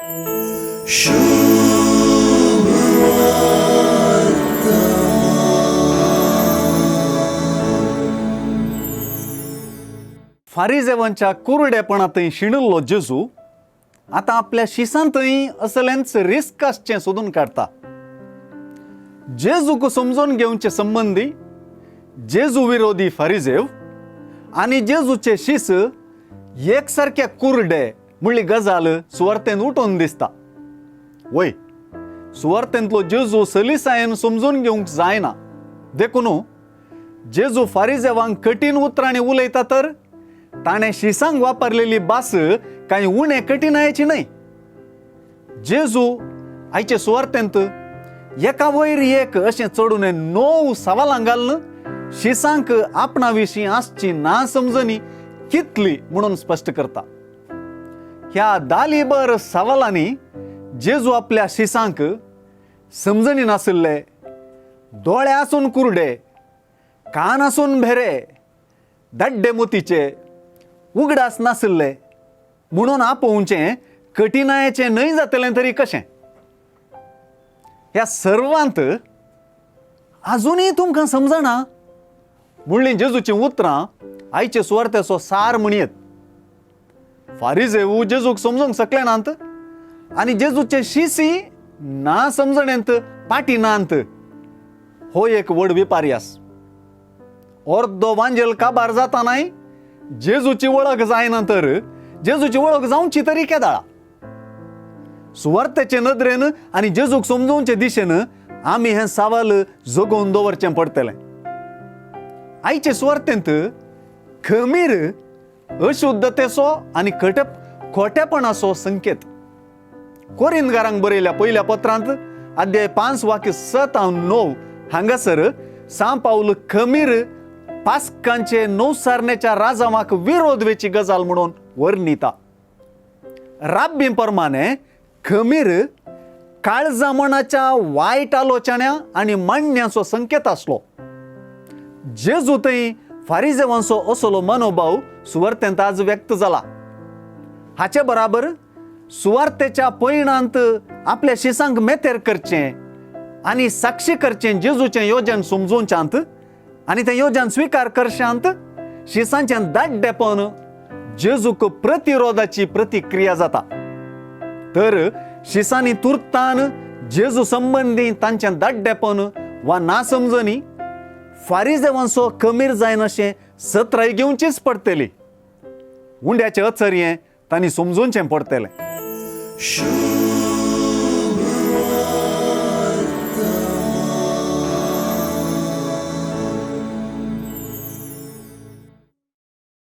फारिजेवांच्या कुरडेपणातही शिणिल्लो जेजू आता आपल्या शिसांतही असलेंच रिस्क आसचें सोदून काडटा. जेजूक समजून घेवचे संबंधी जेजू विरोधी फारिजेव आनी जेजूचे शिस एकसारके कुरडे म्हणली गजाल सुवार्तेंत उठोवन दिसता. वय, सुवार्तेंतलो जेजू सलिसायेन समजून घेवंक जायना. देखून जेजू फारिजेवांक कठीण उतरांनी उलयता तर ताणें शिसांक वापरलेली भास कांय उणे कठीणायेची न्हय. जेजू आयचे सुवार्तेंत एका वयर एक अशें चडून 9 सवालां घालून शिसांक आपणा विशीं आसची नासमजणी कितली म्हणून स्पश्ट करता. ह्या दालीभर सवालांनी जेजू आपल्या शिसांक समजणी नाशिल्ले, दोळे आसून कुरडे, कान आसून भेरे, दाड्डे मोतीचे, उगडास नाशिल्ले म्हणून आपोवचें कठिणायेचें न्हय जातलें तरी कशें. ह्या सर्वांत आजुनय तुमकां समजना म्हणली जेजूचीं उतरां आयचे सुवार्तेचो सार म्हणयत. फारिजेव जेजूक समजूंक शकले नात आनी जेजूचे शिसी ना समजणेंत पाटी नात. हो एक व्हड विपर्यास. अर्दो वांजेल काबार जातानाय जेजूची वळख जायना तर जेजूची वळख जावची तरी केदाळा. सुवार्तेचे नदरेन आनी जेजूक समजोवचे दिशेन आमी हें सावाल जगोवन दवरचें पडटलें. आयचे सुवार्तेंत खमीर अशुद्धतेचो आनी खोटेपणाचो संकेत. कोरिंथकारांक बरयल्या पयल्या पत्रांत अध्याय 5 वाक्य 7-9 हांगासर सांत पाऊल खमीर पास्कांचे नौसारण्याच्या राजावाक विरोध वेची गजाल म्हणून वर्णिता. राब्बी प्रमाणे खमीर काळजामणाच्या वायट आलोचन्या आनी मांडण्याचो संकेत आसलो. जेजूतय फारिजेवांचो असलो मनोभाव सुवार्तेंत आज व्यक्त जाला. हाचे बराबर सुवार्तेच्या पैणांत आपल्या शिसांक मेतेर करचें आनी साक्षी करचें जेजूचें योजन समजूंच्यांत आनी तें योजन स्विकार करच्यांत शिसांचें दाड्डेपण जेजूक प्रतिरोधाची प्रतिक्रिया जाता. तर शिसांनी तुर्तान जेजू संबंदी तांचें दाड्डेपण वा नासमजणी फारिजेवांचो खमीर जायन अशें सत्राय घेवचीच पडटली. उंड्याचें अचर्यें तांणी समजूंचें पडटलें.